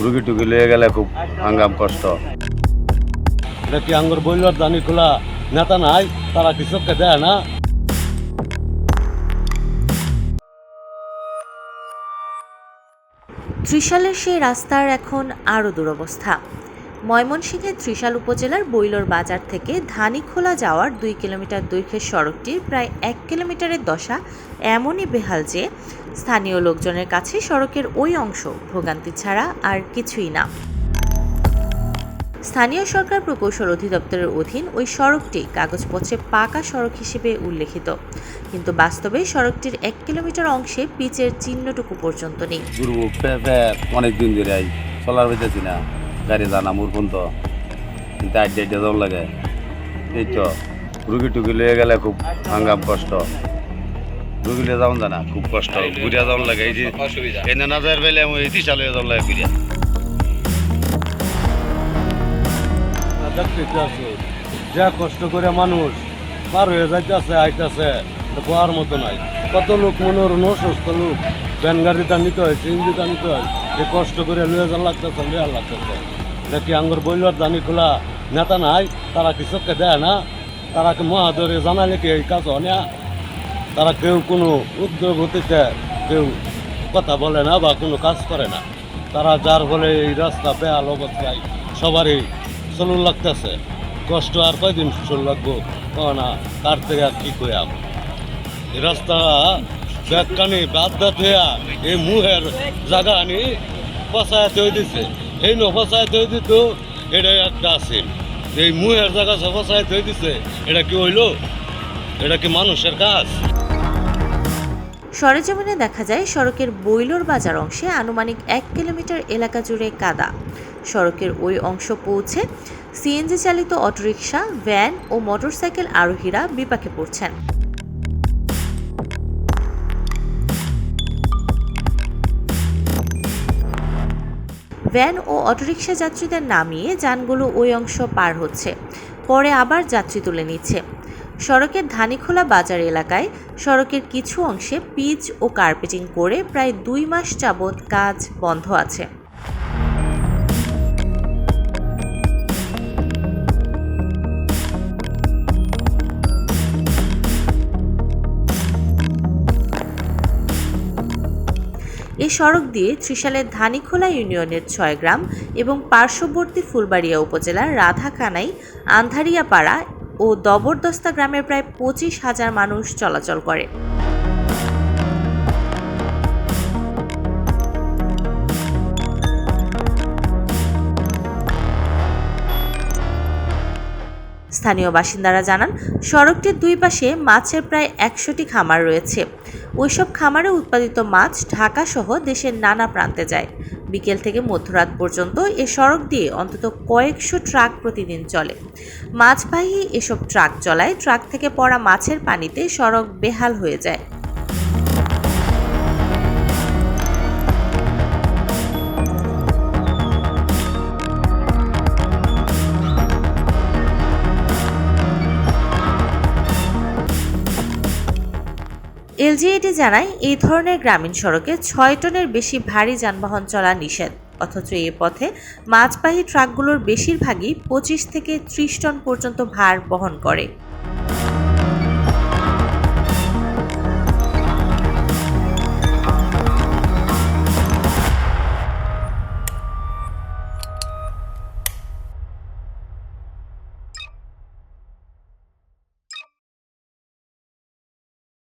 রুগী টুগি লয়ে গেলে খুব হাঙ্গাম কষ্ট। এটা কি আঙ্গুর বইলার দানি খোলা নেতা নাই, তারা কি চোখকে দেয় না? ত্রিশালের সেই রাস্তার এখন আরও দুরবস্থা। ময়মনসিংহের ত্রিশাল উপজেলার বৈলর বাজার থেকে ধানীখোলা যাওয়ার 2 কিলোমিটার দৈর্ঘ্যের সড়কটির প্রায় 1 কিলোমিটারের দশা এমনই বেহাল যে স্থানীয় লোকজনের কাছে সড়কের ওই অংশ ভোগান্তি ছাড়া আর কিছুই না। স্থানীয় সরকার প্রকৌশল অধিদপ্তরের অধীন ওই সড়কটি কাগজপত্রে পাকা সড়ক হিসেবে উল্লেখিত, কিন্তু বাস্তবে সড়কটির 1 কিলোমিটার অংশে পিচের চিহ্নটুকু পর্যন্ত নেই। অনেক দিন ধরে চলার বেঁচেছি না, গাড়ি জানা মুর পর্যন্ত কিন্তু আড্ডা যাওয়ার লাগে। এই তো রুগী টুগি লয়ে গেলে খুব হাঙ্গাম কষ্ট। রুগী লিয়ে যাওয়া জানা খুব কষ্ট, ঘুরিয়া যাওয়ার লাগে। এই যে এনে না যাওয়ার বেলে আমি এই দিশা লয়ে যাওয়ার লাগে ঘুরিয়া। যা কষ্ট করে মানুষ পার হয়ে যাইতেছে আইতেছে, বোয়ার মতো নাই। কত লোক মনোরণ অসুস্থ লোক ভ্যান গাড়িটা নিতে হয়, সিএনজিটা নিতে হয়, যে কষ্ট করে লয়ে যাওয়ার লাগতেছে, লেয়ার লাগতেছে। এটা কি আঙ্গুর বইলার দানি খোলা নেতা নাই, তারা কি চোখকে দেয় না? তারা কি মহাদরে জানালে কি এই কাজ হয় না? তারা কেউ কোনো উদ্যোগ হতে কেউ কথা বলে না বা কোনো কাজ করে না। তারা যার ফলে এই রাস্তা বেহাল অবস্থায় সবারই চলুন লাগতেছে। কষ্ট আর কয়দিন চল লাগবো না, তার থেকে আর কি করে এই রাস্তা ব্যাগকানি বাদ হইয়া এই মুহের জায়গা আনি ফসায় তৈ দিছে। এই ফসায় তৈ দিত এটা একটা আছে, এই মুহের জায়গা ফসায় তৈ দিছে, এটা কি হইল? এটা কি মানুষের কাজ? সরেজমিনে দেখা যায় সড়কের বৈলর বাজার অংশে আনুমানিক 1 কিলোমিটার এলাকা জুড়ে কাদা। সড়কের ওই অংশ পৌঁছে সিএনজি চালিত অটোরিকশা, ভ্যান ও মোটরসাইকেল আরোহীরা বিপাকে পড়ছেন। ভ্যান ও অটোরিকশা যাত্রীদের নামিয়ে যানগুলো ওই অংশ পার হচ্ছে, পরে আবার যাত্রী তুলে নিচ্ছে। সড়কের ধানীখোলা বাজার এলাকায় সড়কের কিছু অংশে পিচ ও কার্পেটিং করে প্রায় 2 মাস যাবৎ কাজ বন্ধ আছে। এই সড়ক দিয়ে ত্রিশালের ধানীখোলা ইউনিয়নের 6 গ্রাম এবং পার্শ্ববর্তী ফুলবাড়িয়া উপজেলার রাধাকানাই, আন্ধারিয়াপাড়া ও দবরদস্তা গ্রামের প্রায় 25,000 মানুষ চলাচল করে। স্থানীয় বাসিন্দারা জানান, সড়কটির 2 পাশে মাছের প্রায় 100টি খামার রয়েছে। ওইসব খামারে উৎপাদিত মাছ ঢাকা সহ দেশের নানা প্রান্তে যায়। বিকেল থেকে মধ্যরাত পর্যন্ত এ সড়ক দিয়ে অন্তত কয়েকশো ট্রাক প্রতিদিন চলে। মাছবাহী এসব ট্রাক চলায় ট্রাক থেকে পড়া মাছের পানিতে সড়ক বেহাল হয়ে যায়। এলজিইডি জানায়, এই ধরনের গ্রামীণ সড়কে 6 টনের বেশি ভারী যানবাহন চলা নিষেধ, অথচ এ পথে মাছবাহী ট্রাকগুলোর বেশিরভাগই 25 থেকে 30 টন পর্যন্ত ভার বহন করে।